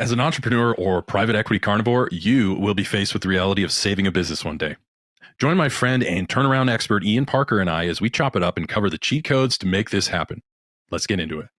As an entrepreneur or private equity carnivore, you will be faced with the reality of saving a business one day. Join my friend and turnaround expert Ian Parker and I as we chop it up and cover the cheat codes to make this happen. Let's get into it.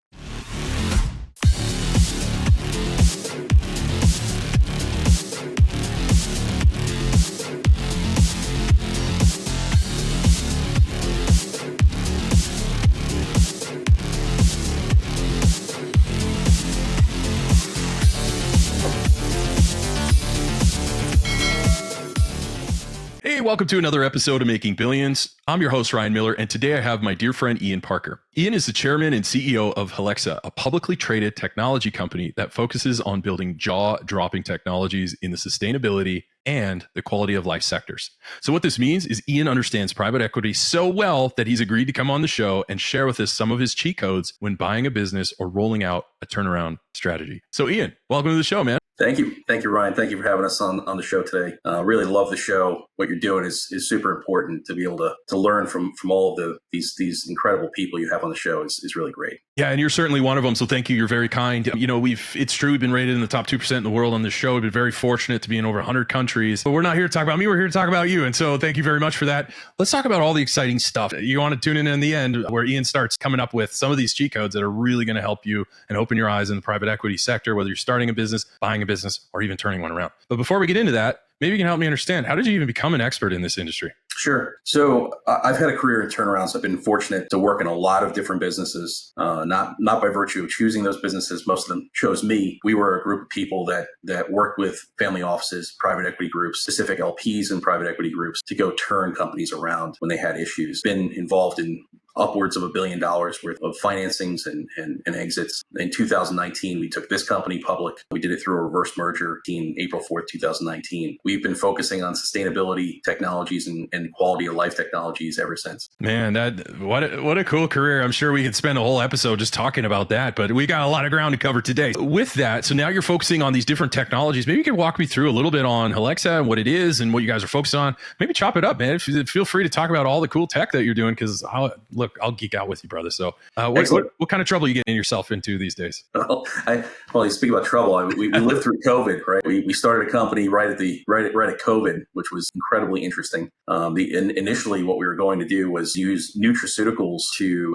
Hey, welcome to another episode of Making Billions. I'm your host, Ryan Miller, and today I have my dear friend, Ian Parker. Ian is the chairman and CEO of Healixa, a publicly traded technology company that focuses on building jaw-dropping technologies in the sustainability and the quality of life sectors. So what this means is Ian understands private equity so well that he's agreed to come on the show and share with us some of his cheat codes when buying a business or rolling out a turnaround strategy. So Ian, welcome to the show, man. Thank you. Thank you, Ryan. Thank you for having us on the show today. Really love the show. What you're doing is super important to be able to learn from all of these incredible people you have on the show is really great. Yeah, and you're certainly one of them. So thank you. You're very kind. You know, it's true. We've been rated in the top 2% in the world on this show. We've been very fortunate to be in over 100 countries. But we're not here to talk about me. We're here to talk about you. And so thank you very much for that. Let's talk about all the exciting stuff. You want to tune in the end where Ian starts coming up with some of these cheat codes that are really going to help you and open your eyes in the private equity sector, whether you're starting a business, buying a business, or even turning one around. But before we get into that, maybe you can help me understand, how did you even become an expert in this industry? Sure. So I've had a career in turnarounds. I've been fortunate to work in a lot of different businesses, not by virtue of choosing those businesses. Most of them chose me. We were a group of people that worked with family offices, private equity groups, specific LPs and private equity groups to go turn companies around when they had issues. Been involved in upwards of $1 billion worth of financings and exits. In 2019, we took this company public. We did it through a reverse merger in April 4th, 2019. We've been focusing on sustainability technologies and quality of life technologies ever since. Man, what a cool career. I'm sure we could spend a whole episode just talking about that, but we got a lot of ground to cover today. With that, so now you're focusing on these different technologies. Maybe you could walk me through a little bit on Healixa and what it is and what you guys are focused on. Maybe chop it up, man. Feel free to talk about all the cool tech that you're doing, because I'll geek out with you, brother. So what kind of trouble are you getting yourself into these days? Well, you speak about trouble. We lived through COVID, right? We started a company right at COVID, which was incredibly interesting. Initially, what we were going to do was use nutraceuticals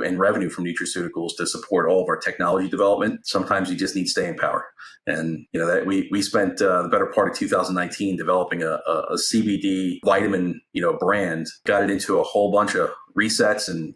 and revenue from nutraceuticals to support all of our technology development. Sometimes you just need staying power. And that we spent the better part of 2019 developing a CBD vitamin brand, got it into a whole bunch of resets in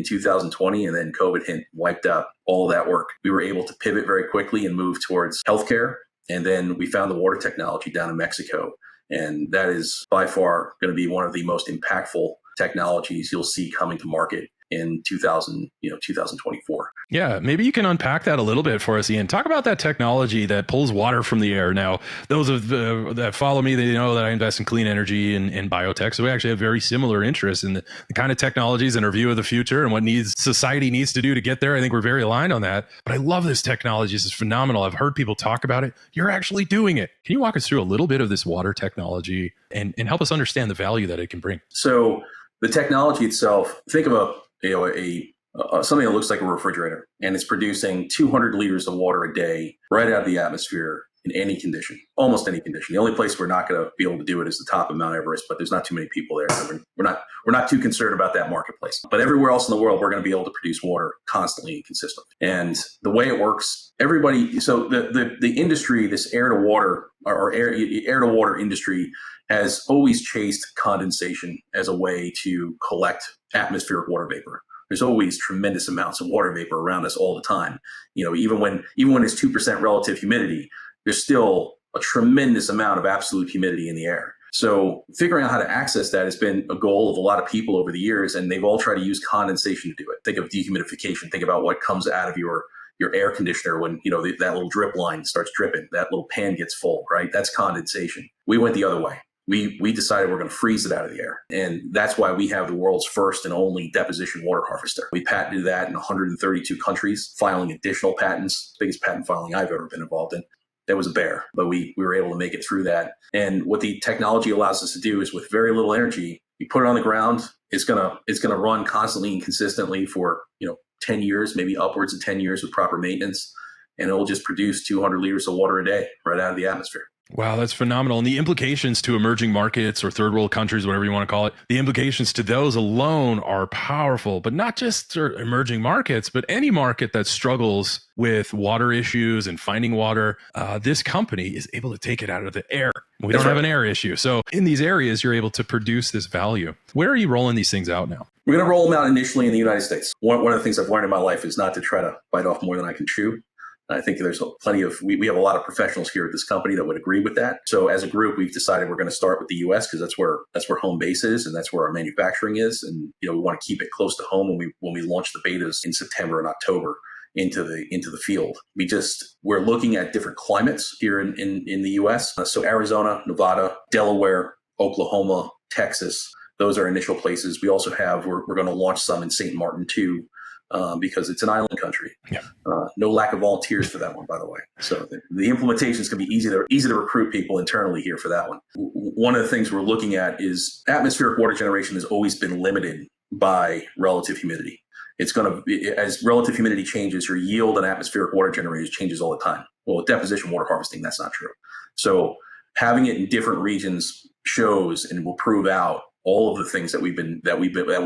2020, and then COVID hit, wiped out all of that work. We were able to pivot very quickly and move towards healthcare. And then we found the water technology down in Mexico. And that is by far going to be one of the most impactful technologies you'll see coming to market in 2024. Yeah, maybe you can unpack that a little bit for us, Ian. Talk about that technology that pulls water from the air. Now, those that follow me, they know that I invest in clean energy and biotech. So we actually have very similar interests in the kind of technologies and our view of the future and what society needs to do to get there. I think we're very aligned on that. But I love this technology. This is phenomenal. I've heard people talk about it. You're actually doing it. Can you walk us through a little bit of this water technology and help us understand the value that it can bring? So the technology itself, think of something that looks like a refrigerator, and it's producing 200 liters of water a day right out of the atmosphere in any condition, almost any condition. The only place we're not going to be able to do it is the top of Mount Everest, but there's not too many people there. So we're not too concerned about that marketplace. But everywhere else in the world, we're going to be able to produce water constantly and consistently. And the way it works, so the industry, this air to water industry, has always chased condensation as a way to collect atmospheric water vapor. There's always tremendous amounts of water vapor around us all the time. Even when it's 2% relative humidity, there's still a tremendous amount of absolute humidity in the air. So figuring out how to access that has been a goal of a lot of people over the years, and they've all tried to use condensation to do it. Think of dehumidification. Think about what comes out of your air conditioner when that little drip line starts dripping, that little pan gets full, right? That's condensation. We went the other way. We decided we're going to freeze it out of the air. And that's why we have the world's first and only deposition water harvester. We patented that in 132 countries, filing additional patents, biggest patent filing I've ever been involved in. That was a bear, but we were able to make it through that. And what the technology allows us to do is, with very little energy, you put it on the ground, it's gonna run constantly and consistently for 10 years, maybe upwards of 10 years with proper maintenance. and it'll just produce 200 liters of water a day right out of the atmosphere. Wow, that's phenomenal. And the implications to emerging markets or third world countries, whatever you want to call it, the implications to those alone are powerful, but not just emerging markets, but any market that struggles with water issues and finding water. This company is able to take it out of the air. We don't have an air issue. So in these areas, you're able to produce this value. Where are you rolling these things out now? We're going to roll them out initially in the United States. One of the things I've learned in my life is not to try to bite off more than I can chew. I think there's plenty of, we have a lot of professionals here at this company that would agree with that. So as a group, we've decided we're going to start with the US because that's where home base is and that's where our manufacturing is. And, we want to keep it close to home when we launch the betas in September and October into the field. We're looking at different climates here in the US. So Arizona, Nevada, Delaware, Oklahoma, Texas, those are initial places. We also we're going to launch some in St. Martin too. Because it's an island country. Yeah. No lack of volunteers for that one, by the way. So the implementations can be easy to recruit people internally here for that one. One of the things we're looking at is atmospheric water generation has always been limited by relative humidity. As relative humidity changes, your yield on atmospheric water generators changes all the time. Well, with deposition water harvesting, that's not true. So having it in different regions shows and will prove out all of the things that we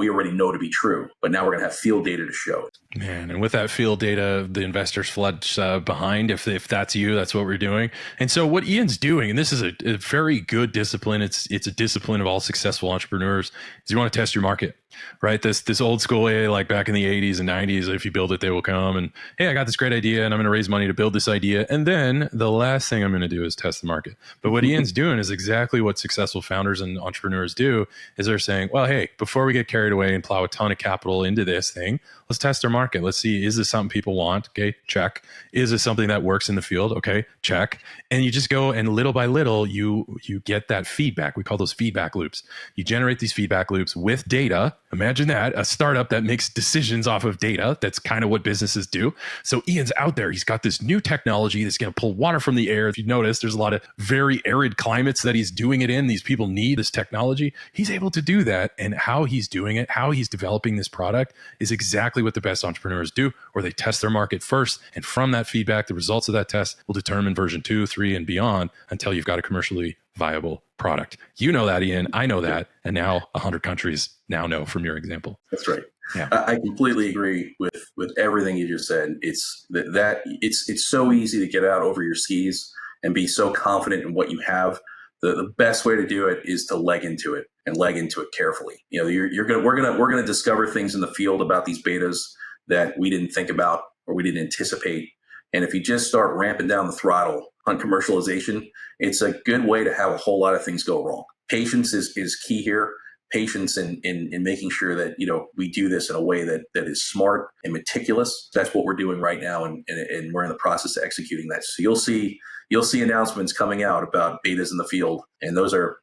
already know to be true, but now we're going to have field data to show it. Man, and with that field data, the investors flood behind. If that's you, that's what we're doing. And so what Ian's doing, and this is a very good discipline. It's a discipline of all successful entrepreneurs. Is you want to test your market, right? This old school way, like back in the 80s and 90s, if you build it, they will come. And hey, I got this great idea, and I'm going to raise money to build this idea. And then the last thing I'm going to do is test the market. But what Ian's doing is exactly what successful founders and entrepreneurs do. Is they're saying, well, hey, before we get carried away and plow a ton of capital into this thing, let's test our market. Let's see, is this something people want? Okay, check. Is this something that works in the field? Okay, check. And you just go and little by little, you get that feedback. We call those feedback loops. You generate these feedback loops with data. Imagine that, a startup that makes decisions off of data. That's kind of what businesses do. So Ian's out there. He's got this new technology that's going to pull water from the air. If you notice, there's a lot of very arid climates that he's doing it in. These people need this technology. He's able to do that. And how he's doing it, how he's developing this product is exactly what the best entrepreneurs do, where they test their market first. And from that feedback, the results of that test will determine version 2, 3, and beyond until you've got a commercially viable product. You know that, Ian. I know that. And now 100 countries now know from your example. That's right. Yeah. I completely agree with everything you just said. It's it's so easy to get out over your skis and be so confident in what you have. The best way to do it is to leg into it and leg into it carefully. We're gonna discover things in the field about these betas that we didn't think about or we didn't anticipate. And if you just start ramping down the throttle on commercialization, it's a good way to have a whole lot of things go wrong. Patience is key here. Patience in making sure that we do this in a way that is smart and meticulous. That's what we're doing right now, and we're in the process of executing that. So you'll see announcements coming out about betas in the field, and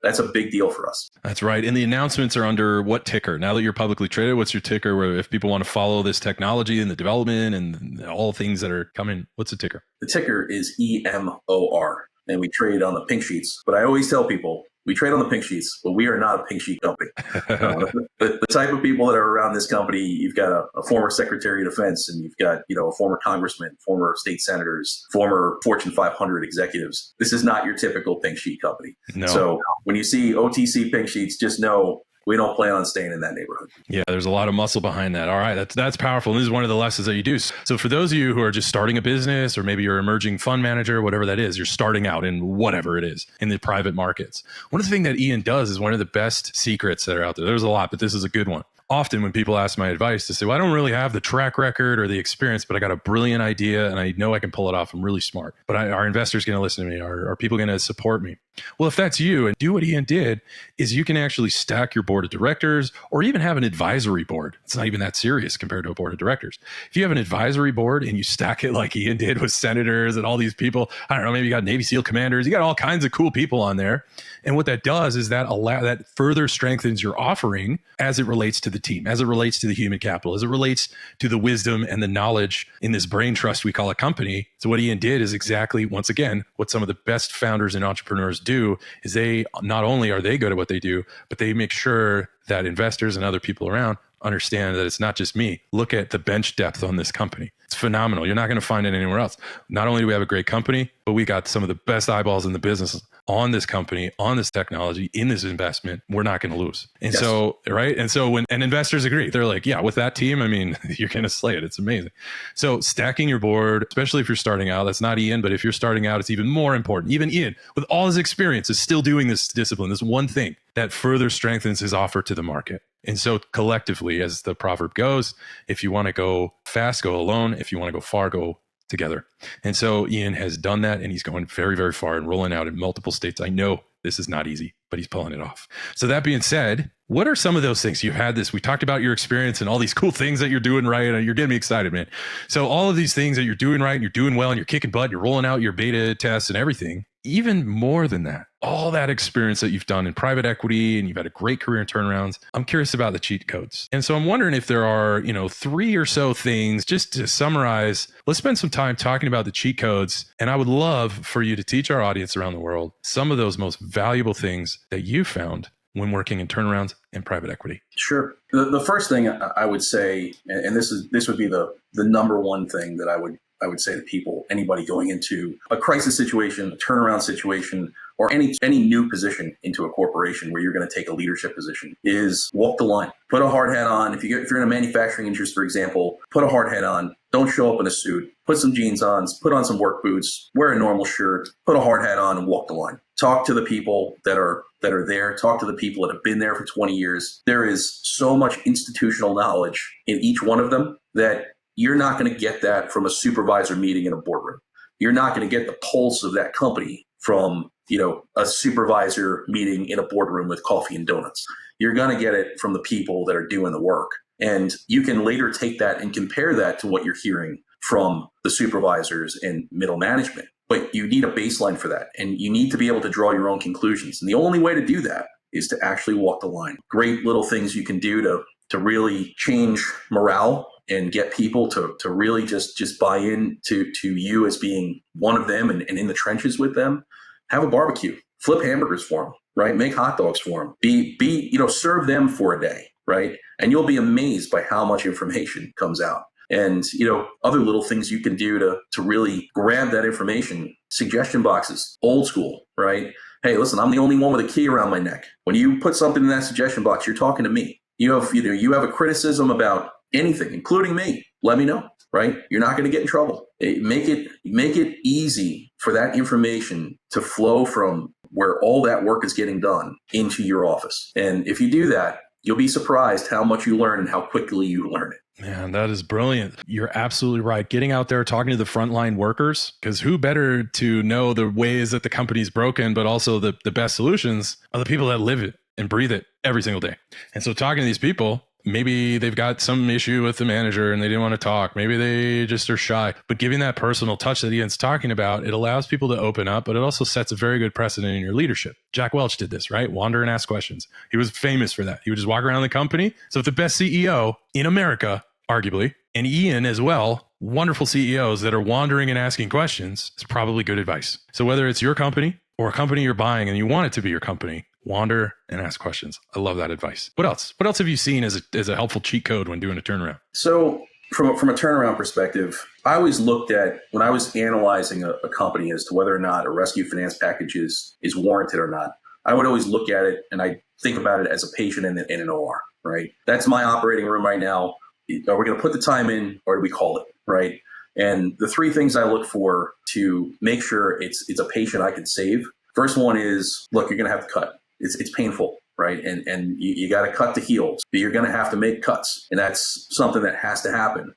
that's a big deal for us. That's right. And the announcements are under what ticker? Now that you're publicly traded, what's your ticker? Where if people want to follow this technology and the development and all things that are coming, what's the ticker? The ticker is EMOR, and we trade on the pink sheets. But I always tell people, we trade on the pink sheets, but we are not a pink sheet company. The type of people that are around this company, you've got a former Secretary of Defense, and you've got a former congressman, former state senators, former Fortune 500 executives. This is not your typical pink sheet company. No. So when you see OTC pink sheets, just know we don't plan on staying in that neighborhood. Yeah, there's a lot of muscle behind that. All right, that's powerful. And this is one of the lessons that you do. So for those of you who are just starting a business, or maybe you're an emerging fund manager, whatever that is, you're starting out in whatever it is in the private markets. One of the things that Ian does is one of the best secrets that are out there. There's a lot, but this is a good one. Often when people ask my advice, they say, well, I don't really have the track record or the experience, but I got a brilliant idea and I know I can pull it off. I'm really smart. But are investors going to listen to me? Are people going to support me? Well, if that's you, and do what Ian did, is you can actually stack your board of directors or even have an advisory board. It's not even that serious compared to a board of directors. If you have an advisory board and you stack it like Ian did with senators and all these people, I don't know, maybe you got Navy SEAL commanders, you got all kinds of cool people on there. And what that does is that further strengthens your offering as it relates to the team, as it relates to the human capital, as it relates to the wisdom and the knowledge in this brain trust we call a company. So what Ian did is exactly, once again, what some of the best founders and entrepreneurs do is they not only are they good at what they do, but they make sure that investors and other people around understand that it's not just me. Look at the bench depth on this company. It's phenomenal. You're not going to find it anywhere else. Not only do we have a great company, but we got some of the best eyeballs in the business on this company, on this technology, in this investment. We're not going to lose. And Yes. so, right. And so and investors agree, they're like, yeah, with that team, I mean, you're going to slay it. It's amazing. So stacking your board, especially if you're starting out, that's not Ian, but if you're starting out, it's even more important. Even Ian, with all his experience, is still doing this discipline, this one thing that further strengthens his offer to the market. And so collectively, as the proverb goes, if you want to go fast, go alone. If you want to go far, go together. And so Ian has done that, and he's going very, very far and rolling out in multiple states. I know this is not easy, but he's pulling it off. So that being said, what are some of those things? You had this, we talked about your experience and all these cool things that you're doing right. And you're getting me excited, man. So all of these things that you're doing right and you're doing well and you're kicking butt, you're rolling out your beta tests and everything. Even more than that, all that experience that you've done in private equity and you've had a great career in turnarounds. I'm curious about the cheat codes. And so I'm wondering if there are, 3 or so things, just to summarize. Let's spend some time talking about the cheat codes. And I would love for you to teach our audience around the world some of those most valuable things that you found when working in turnarounds and private equity. Sure. The first thing I would say, and this would be the number one thing that I would say to people, anybody going into a crisis situation, a turnaround situation, or any new position into a corporation where you're going to take a leadership position, is walk the line. Put a hard hat on. If you're in a manufacturing industry, for example, put a hard hat on. Don't show up in a suit. Put some jeans on. Put on some work boots. Wear a normal shirt. Put a hard hat on and walk the line. Talk to the people that are there. Talk to the people that have been there for 20 years. There is so much institutional knowledge in each one of them that you're not going to get that from a supervisor meeting in a boardroom. You're not going to get the pulse of that company from, a supervisor meeting in a boardroom with coffee and donuts. You're going to get it from the people that are doing the work. And you can later take that and compare that to what you're hearing from the supervisors and middle management. But you need a baseline for that. And you need to be able to draw your own conclusions. And the only way to do that is to actually walk the line. Great little things you can do to really change morale and get people to really just buy in to you as being one of them and in the trenches with them. Have a barbecue, flip hamburgers for them, right? Make hot dogs for them. Serve them for a day, right? And you'll be amazed by how much information comes out. And, other little things you can do to really grab that information. Suggestion boxes, old school, right? Hey, listen, I'm the only one with a key around my neck. When you put something in that suggestion box, you're talking to me. You have a criticism about anything, including me, let me know, right? You're not going to get in trouble. Make it easy for that information to flow from where all that work is getting done into your office. And if you do that, you'll be surprised how much you learn and how quickly you learn it. Man, that is brilliant. You're absolutely right. Getting out there, talking to the frontline workers, because who better to know the ways that the company's broken, but also the best solutions are the people that live it and breathe it every single day. And so talking to these people, maybe they've got some issue with the manager and they didn't want to talk. Maybe they just are shy. But giving that personal touch that Ian's talking about, it allows people to open up, but it also sets a very good precedent in your leadership. Jack Welch did this, right? Wander and ask questions. He was famous for that. He would just walk around the company. So if the best CEO in America, arguably, and Ian as well, wonderful CEOs that are wandering and asking questions, is probably good advice. So whether it's your company or a company you're buying and you want it to be your company, wander and ask questions. I love that advice. What else? What else have you seen as a helpful cheat code when doing a turnaround? So from a turnaround perspective, I always looked at, when I was analyzing a company as to whether or not a rescue finance package is warranted or not, I would always look at it and I think about it as a patient in an OR, right? That's my operating room right now. Are we going to put the time in or do we call it, right? And the 3 things I look for to make sure it's a patient I can save. First one is, look, you're going to have to cut. It's painful, right? And you got to cut the heels, but you're going to have to make cuts. And that's something that has to happen.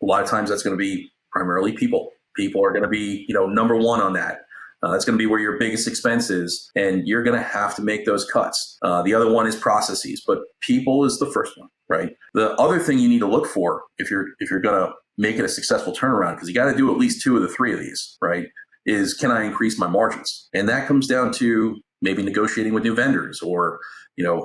A lot of times that's going to be primarily people. People are going to be, number one on that. That's going to be where your biggest expense is. And you're going to have to make those cuts. The other one is processes, but people is the first one, right? The other thing you need to look for if you're going to make it a successful turnaround, because you got to do at least 2 of the 3 of these, right? Is, can I increase my margins? And that comes down to maybe negotiating with new vendors or,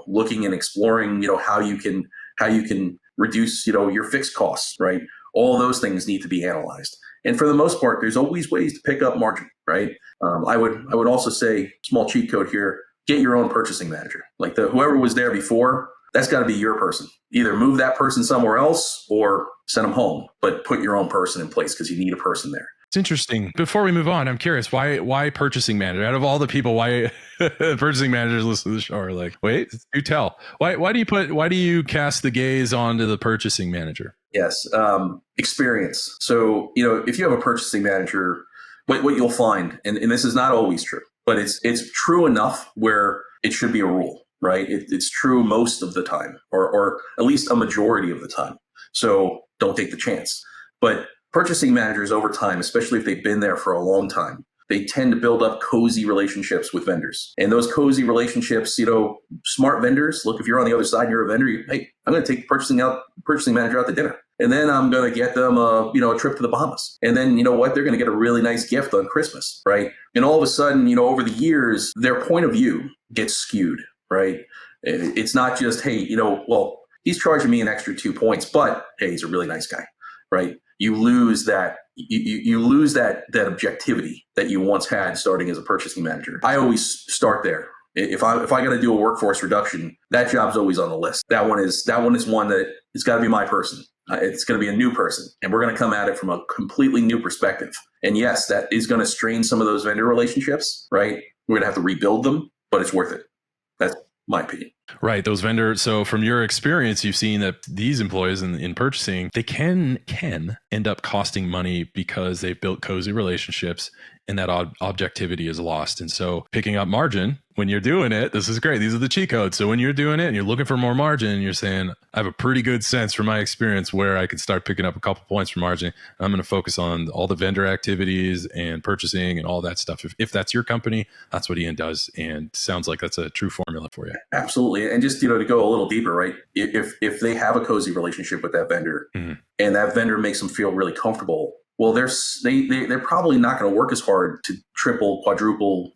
looking and exploring, how you can reduce, your fixed costs, right? All those things need to be analyzed. And for the most part, there's always ways to pick up margin, right? I would also say, small cheat code here, get your own purchasing manager. Like whoever was there before, that's got to be your person. Either move that person somewhere else or send them home, but put your own person in place because you need a person there. It's interesting. Before we move on, I'm curious, why purchasing manager? Out of all the people, why purchasing managers listen to the show are like, wait, do tell. Why do you cast the gaze onto the purchasing manager? Yes. Experience. So, if you have a purchasing manager, what you'll find, and this is not always true, but it's true enough where it should be a rule, right? It's true most of the time, or at least a majority of the time. So don't take the chance. But purchasing managers over time, especially if they've been there for a long time, they tend to build up cozy relationships with vendors. And those cozy relationships, smart vendors, look, if you're on the other side and you're a vendor, hey, I'm going to take the purchasing manager out to dinner. And then I'm going to get them a trip to the Bahamas. And then, you know what? They're going to get a really nice gift on Christmas, right? And all of a sudden, over the years, their point of view gets skewed, right? It's not just, hey, well, he's charging me an extra 2 points, but hey, he's a really nice guy, right? You lose that. You lose that objectivity that you once had starting as a purchasing manager. I always start there. If I got to do a workforce reduction, that job's always on the list. That one is one that it's got to be my person. It's going to be a new person, and we're going to come at it from a completely new perspective. And yes, that is going to strain some of those vendor relationships, right? We're going to have to rebuild them, but it's worth it. That's my opinion. Right. Those vendors. So from your experience, you've seen that these employees in purchasing, they can end up costing money because they've built cozy relationships and that objectivity is lost. And so picking up margin when you're doing it, this is great. These are the cheat codes. So when you're doing it and you're looking for more margin, you're saying, I have a pretty good sense from my experience where I could start picking up a couple points for margin. I'm going to focus on all the vendor activities and purchasing and all that stuff. If that's your company, that's what Ian does. And sounds like that's a true formula for you. Absolutely. And just, to go a little deeper, right? If they have a cozy relationship with that vendor and that vendor makes them feel really comfortable, well, they're probably not going to work as hard to triple, quadruple,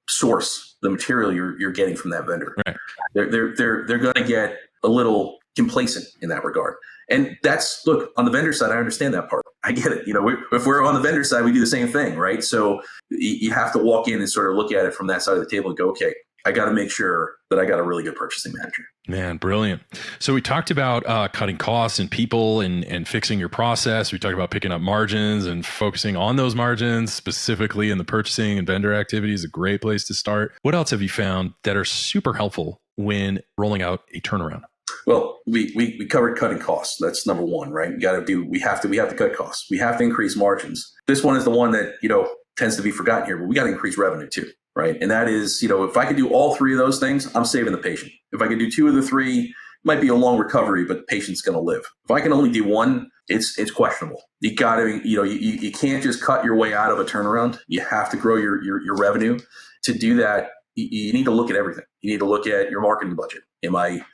source the material you're getting from that vendor. Right. They're going to get a little complacent in that regard. And look, on the vendor side, I understand that part. I get it. If we're on the vendor side, we do the same thing, right? So you have to walk in and sort of look at it from that side of the table and go, okay, I got to make sure that I got a really good purchasing manager. Man, brilliant. So we talked about cutting costs and people and fixing your process. We talked about picking up margins and focusing on those margins, specifically in the purchasing and vendor activities, a great place to start. What else have you found that are super helpful when rolling out a turnaround? Well, we covered cutting costs. That's number one, right? We have to cut costs. We have to increase margins. This one is the one that, tends to be forgotten here, but we got to increase revenue too. Right. And that is, if I could do all three of those things, I'm saving the patient. If I could do two of the three, it might be a long recovery, but the patient's going to live. If I can only do one, it's questionable. You got to, you can't just cut your way out of a turnaround. You have to grow your revenue. To do that, you need to look at everything. You need to look at your marketing budget. Am I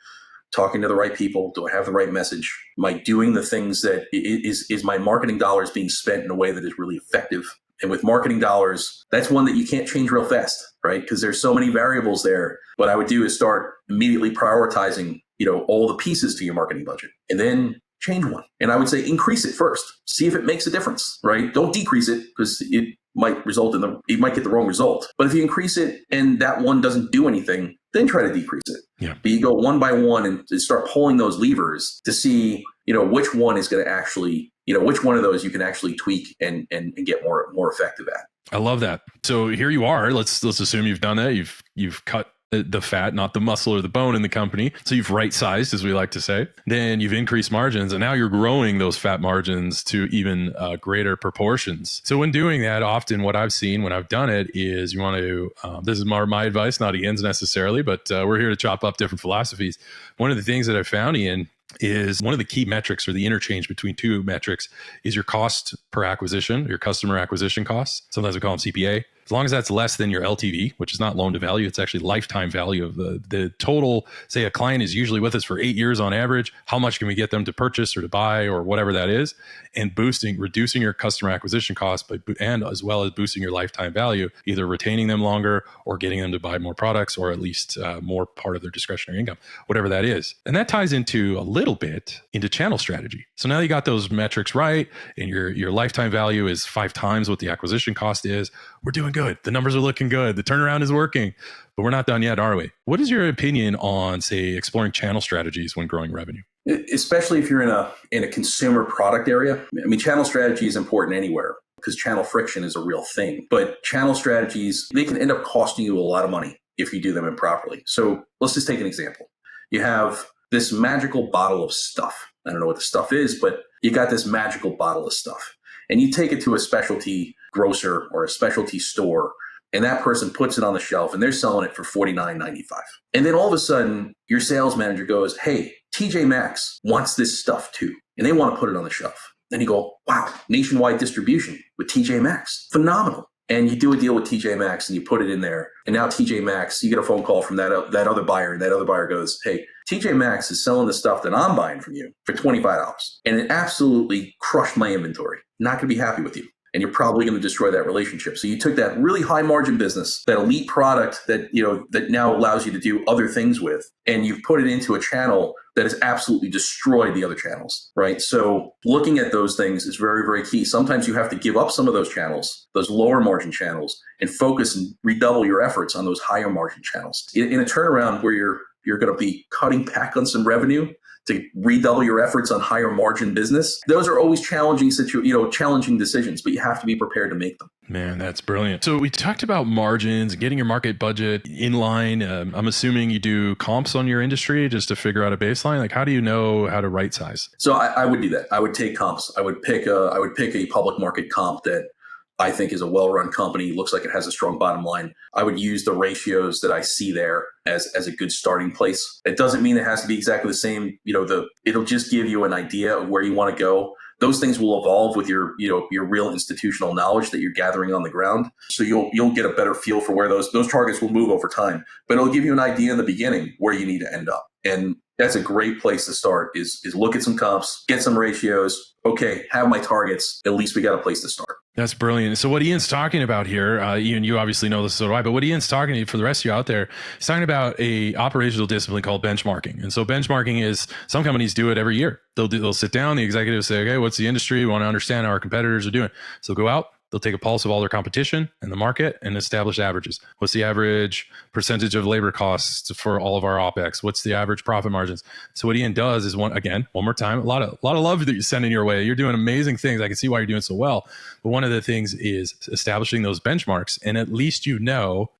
talking to the right people? Do I have the right message? Am I doing the things that is my marketing dollars being spent in a way that is really effective? And with marketing dollars, that's one that you can't change real fast, right? Because there's so many variables there. What I would do is start immediately prioritizing, all the pieces to your marketing budget, and then change one. And I would say increase it first. See if it makes a difference, right? Don't decrease it because it might you might get the wrong result. But if you increase it and that one doesn't do anything, then try to decrease it. Yeah. But you go one by one and start pulling those levers to see, which one is going to actually, which one of those you can actually tweak and get more effective at. I love that. So here you are. Let's assume you've done that. You've cut the fat, not the muscle or the bone in the company. So you've right-sized, as we like to say. Then you've increased margins, and now you're growing those fat margins to even greater proportions. So when doing that, often what I've seen when I've done it is you want to, this is my advice, not Ian's necessarily, but we're here to chop up different philosophies. One of the things that I found, Ian, is one of the key metrics, or the interchange between two metrics, is your cost per acquisition, your customer acquisition costs. Sometimes we call them CPA. As long as that's less than your LTV, which is not loan to value, it's actually lifetime value of the total. Say a client is usually with us for 8 years on average. How much can we get them to purchase or to buy or whatever that is? And reducing your customer acquisition costs, and as well as boosting your lifetime value, either retaining them longer or getting them to buy more products, or at least more part of their discretionary income, whatever that is. And that ties into a little bit into channel strategy. So now you got those metrics right, and your lifetime value is 5 times what the acquisition cost is. we're doing good. The numbers are looking good. The turnaround is working, but we're not done yet, are we? What is your opinion on, say, exploring channel strategies when growing revenue? Especially if you're in a consumer product area. I mean, channel strategy is important anywhere because channel friction is a real thing. But channel strategies, they can end up costing you a lot of money if you do them improperly. So let's just take an example. You have this magical bottle of stuff. I don't know what the stuff is, but you got this magical bottle of stuff. And you take it to a specialty grocer or a specialty store, and that person puts it on the shelf and they're selling it for $49.95. And then all of a sudden, your sales manager goes, hey, TJ Maxx wants this stuff too. And they want to put it on the shelf. Then you go, wow, nationwide distribution with TJ Maxx. Phenomenal. And you do a deal with TJ Maxx and you put it in there. And now TJ Maxx, you get a phone call from that other buyer. And that other buyer goes, hey, TJ Maxx is selling the stuff that I'm buying from you for $25. And it absolutely crushed my inventory. Not going to be happy with you. And you're probably going to destroy that relationship. So you took that really high margin business, that elite product that, that now allows you to do other things with, and you've put it into a channel that has absolutely destroyed the other channels, right? So looking at those things is very, very key. Sometimes you have to give up some of those channels, those lower margin channels, and focus and redouble your efforts on those higher margin channels. In a turnaround where you're going to be cutting back on some revenue to redouble your efforts on higher margin business, those are always challenging decisions, but you have to be prepared to make them. Man, that's brilliant. So we talked about margins, getting your market budget in line. I'm assuming you do comps on your industry just to figure out a baseline. Like, how do you know how to right size? So I would do that. I would take comps. I would pick a public market comp that I think is a well-run company, looks like it has a strong bottom line. I would use the ratios that I see there as a good starting place. It doesn't mean it has to be exactly the same. It'll just give you an idea of where you want to go. Those things will evolve with your real institutional knowledge that you're gathering on the ground. So you'll get a better feel for where those targets will move over time. But it'll give you an idea in the beginning where you need to end up. And that's a great place to start is look at some comps, get some ratios. Okay, have my targets. At least we got a place to start. That's brilliant. So what Ian's talking about here, Ian, you obviously know this, so do I, but what Ian's talking to you, for the rest of you out there, he's talking about a operational discipline called benchmarking. And so benchmarking is, some companies do it every year. They'll sit down, the executives say, okay, what's the industry? We want to understand how our competitors are doing. So go out, they'll take a pulse of all their competition and the market and establish averages. What's the average percentage of labor costs for all of our OPEX? What's the average profit margins? So what Ian does is one more time, a lot of love that you're sending your way. You're doing amazing things. I can see why you're doing so well. But one of the things is establishing those benchmarks. And at least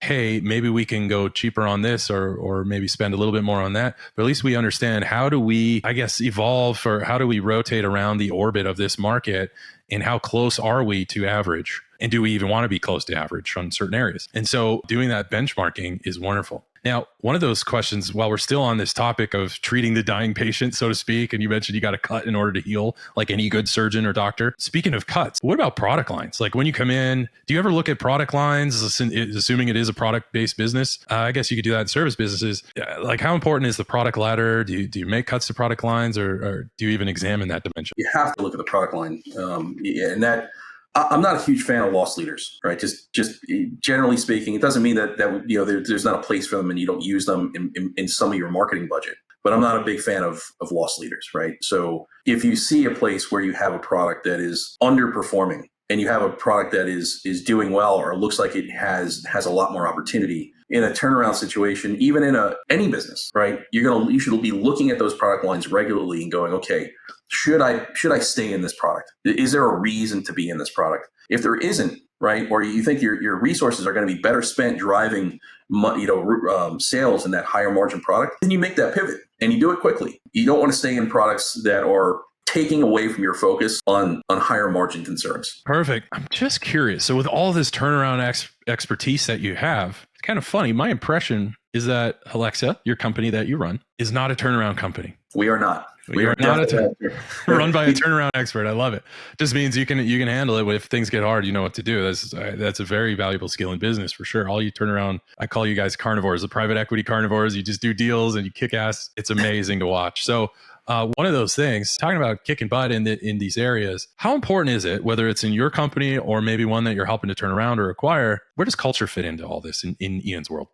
hey, maybe we can go cheaper on this or maybe spend a little bit more on that. But at least we understand, how do we, evolve, or how do we rotate around the orbit of this market? And how close are we to average? And do we even want to be close to average on certain areas? And so doing that benchmarking is wonderful. Now, one of those questions, while we're still on this topic of treating the dying patient, so to speak, and you mentioned you got to cut in order to heal, like any good surgeon or doctor. Speaking of cuts, what about product lines? Like when you come in, do you ever look at product lines, assuming it is a product-based business? I guess you could do that in service businesses. Like, how important is the product ladder? Do you make cuts to product lines, or do you even examine that dimension? You have to look at the product line. And that, I'm not a huge fan of loss leaders, right? Just generally speaking, it doesn't mean that there's not a place for them and you don't use them in some of your marketing budget. But I'm not a big fan of loss leaders, right? So if you see a place where you have a product that is underperforming and you have a product that is doing well or looks like it has a lot more opportunity in a turnaround situation, even in any business, right? You should be looking at those product lines regularly and going, okay, should I stay in this product? Is there a reason to be in this product? If there isn't, right, or you think your resources are going to be better spent driving sales in that higher margin product, then you make that pivot and you do it quickly. You don't want to stay in products that are taking away from your focus on higher margin concerns. Perfect. I'm just curious. So with all this turnaround expertise that you have, it's kind of funny. My impression is that Healixa, your company that you run, is not a turnaround company. We are not. We are not run by a turnaround expert. I love it. Just means you can handle it. If things get hard, you know what to do. That's a very valuable skill in business for sure. All you turnaround, I call you guys carnivores, the private equity carnivores. You just do deals and you kick ass. It's amazing to watch. So one of those things, talking about kicking butt in these areas, how important is it, whether it's in your company or maybe one that you're helping to turn around or acquire? Where does culture fit into all this in Ian's world?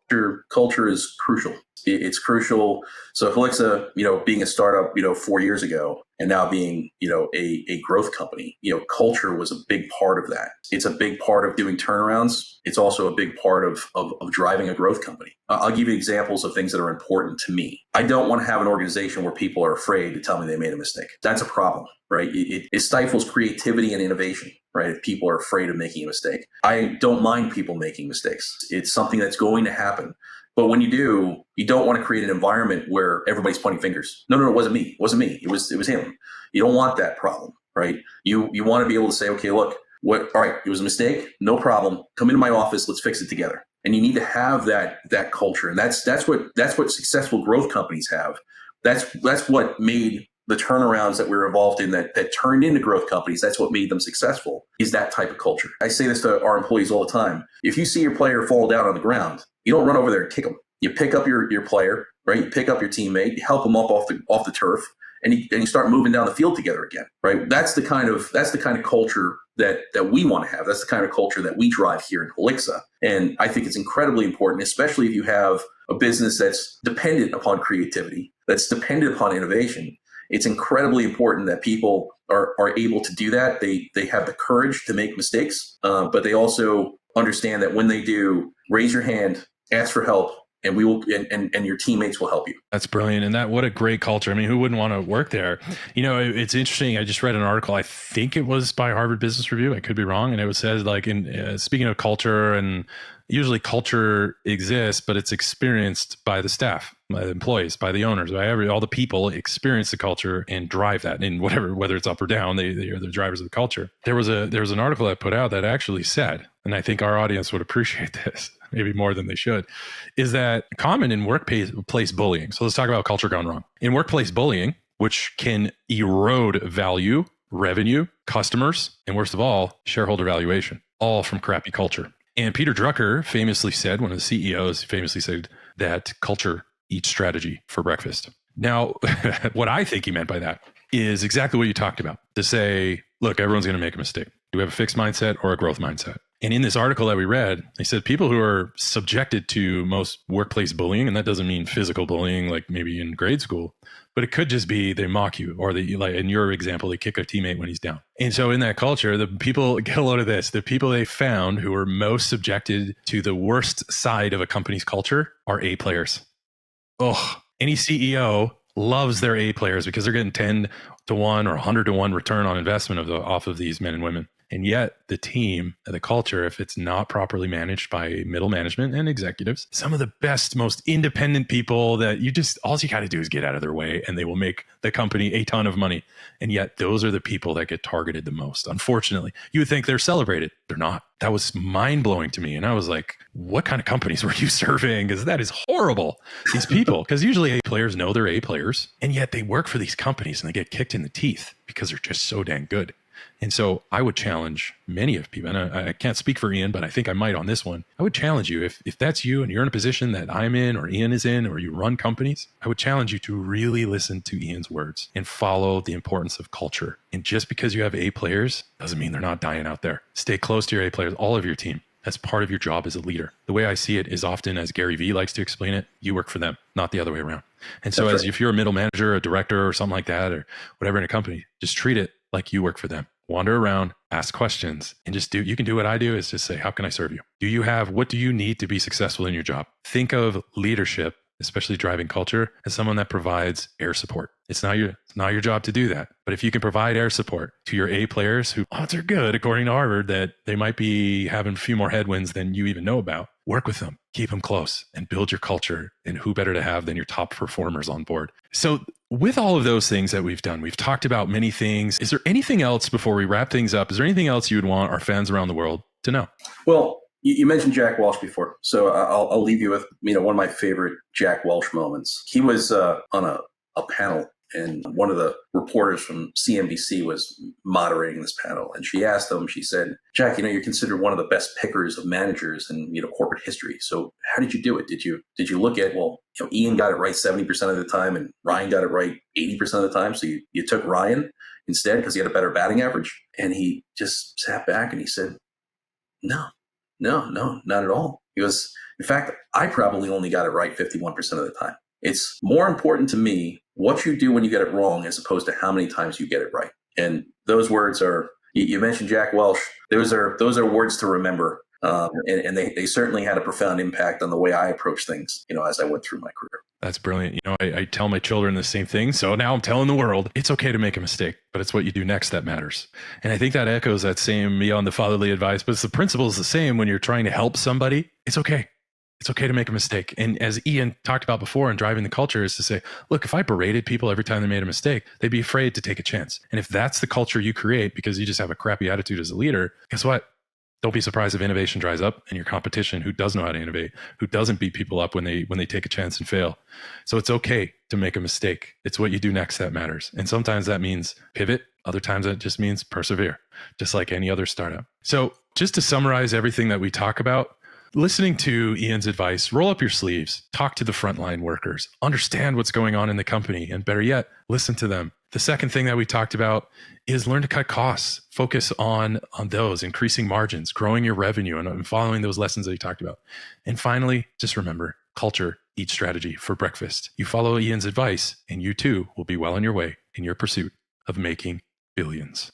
Culture is crucial. It's crucial. So Healixa, being a startup, 4 years ago, and now being, a growth company, culture was a big part of that. It's a big part of doing turnarounds. It's also a big part of driving a growth company. I'll give you examples of things that are important to me. I don't want to have an organization where people are afraid to tell me they made a mistake. That's a problem, right? It stifles creativity and innovation, right? If people are afraid of making a mistake. I don't mind people making mistakes. It's something that's going to happen. But when you do, you don't want to create an environment where everybody's pointing fingers. No, it wasn't me. It wasn't me. It was him. You don't want that problem, right? You want to be able to say, okay, look, all right, it was a mistake. No problem. Come into my office. Let's fix it together. And you need to have that culture. And that's what successful growth companies have. That's what made the turnarounds that we're involved in that turned into growth companies. That's what made them successful, is that type of culture. I say this to our employees all the time. If you see your player fall down on the ground, you don't run over there and kick him. You pick up your player, right? You pick up your teammate, you help him up off the turf, and you start moving down the field together again, right? That's the kind of culture that we want to have. That's the kind of culture that we drive here in Healixa. And I think it's incredibly important, especially if you have a business that's dependent upon creativity, that's dependent upon innovation. It's incredibly important that people are able to do that. They have the courage to make mistakes, but they also understand that when they do, raise your hand, ask for help, and we will, and your teammates will help you. That's brilliant. And what a great culture. I mean, who wouldn't want to work there? It's interesting. I just read an article, I think it was by Harvard Business Review. I could be wrong. And it says, like, in speaking of culture, and usually culture exists, but it's experienced by the staff, by the employees, by the owners, by all the people experience the culture and drive that. And whether it's up or down, they are the drivers of the culture. There was an article I put out that actually said, and I think our audience would appreciate this, maybe more than they should, is that common in workplace bullying. So let's talk about culture gone wrong. In workplace bullying, which can erode value, revenue, customers, and worst of all, shareholder valuation, all from crappy culture. And Peter Drucker famously said, one of the CEOs famously said that culture eats strategy for breakfast. Now, what I think he meant by that is exactly what you talked about, to say, look, everyone's going to make a mistake. Do we have a fixed mindset or a growth mindset? And in this article that we read, they said people who are subjected to most workplace bullying, and that doesn't mean physical bullying like maybe in grade school, but it could just be they mock you, or they, like in your example, they kick a teammate when he's down. And so in that culture, the people, get a load of this, the people they found who are most subjected to the worst side of a company's culture are A players. Oh, any CEO loves their A players because they're getting 10 to 1 or 100 to 1 return on investment off of these men and women. And yet the team, the culture, if it's not properly managed by middle management and executives, some of the best, most independent people that all you got to do is get out of their way and they will make the company a ton of money. And yet those are the people that get targeted the most. Unfortunately, you would think they're celebrated. They're not. That was mind blowing to me. And I was like, what kind of companies were you serving? Because that is horrible. These people, because usually A players know they're A players, and yet they work for these companies and they get kicked in the teeth because they're just so dang good. And so I would challenge many of people, and I can't speak for Ian, but I think I might on this one. I would challenge you, if that's you and you're in a position that I'm in or Ian is in, or you run companies, I would challenge you to really listen to Ian's words and follow the importance of culture. And just because you have A players doesn't mean they're not dying out there. Stay close to your A players, all of your team. That's part of your job as a leader. The way I see it is often, as Gary Vee likes to explain it, you work for them, not the other way around. And so if you're a middle manager, a director, or something like that, or whatever in a company, just treat it like you work for them. Wander around, ask questions, and you can do what I do, is just say, how can I serve you? What do you need to be successful in your job? Think of leadership, especially driving culture, as someone that provides air support. It's not your job to do that. But if you can provide air support to your A players who odds are good, according to Harvard, that they might be having a few more headwinds than you even know about, work with them, keep them close, and build your culture. And who better to have than your top performers on board? So with all of those things that we've done, we've talked about many things. Is there anything else before we wrap things up? Is there anything else you would want our fans around the world to know? Well, you mentioned Jack Welch before, so I'll leave you with one of my favorite Jack Welch moments. He was on a panel, and one of the reporters from CNBC was moderating this panel, and she asked him, she said, Jack, you're considered one of the best pickers of managers in corporate history. So how did you do it? Did you look at, Ian got it right 70% of the time and Ryan got it right 80% of the time, so you took Ryan instead because he had a better batting average? And he just sat back and he said, no, not at all. He goes, in fact, I probably only got it right 51% of the time. It's more important to me what you do when you get it wrong as opposed to how many times you get it right. And those words are, you mentioned Jack Welch. Those are words to remember. And they certainly had a profound impact on the way I approach things, as I went through my career. That's brilliant. I tell my children the same thing. So now I'm telling the world, it's okay to make a mistake, but it's what you do next that matters. And I think that echoes that same beyond the fatherly advice, but the principle is the same when you're trying to help somebody. It's okay. It's okay to make a mistake. And as Ian talked about before in driving the culture is to say, look, if I berated people every time they made a mistake, they'd be afraid to take a chance. And if that's the culture you create because you just have a crappy attitude as a leader, guess what? Don't be surprised if innovation dries up and your competition who does know how to innovate, who doesn't beat people up when they take a chance and fail. So it's okay to make a mistake. It's what you do next that matters. And sometimes that means pivot. Other times that just means persevere, just like any other startup. So just to summarize everything that we talk about, listening to Ian's advice, roll up your sleeves, talk to the frontline workers, understand what's going on in the company, and better yet, listen to them. The second thing that we talked about is learn to cut costs, focus on those, increasing margins, growing your revenue, and following those lessons that you talked about. And finally, just remember, culture eats strategy for breakfast. You follow Ian's advice, and you too will be well on your way in your pursuit of making billions.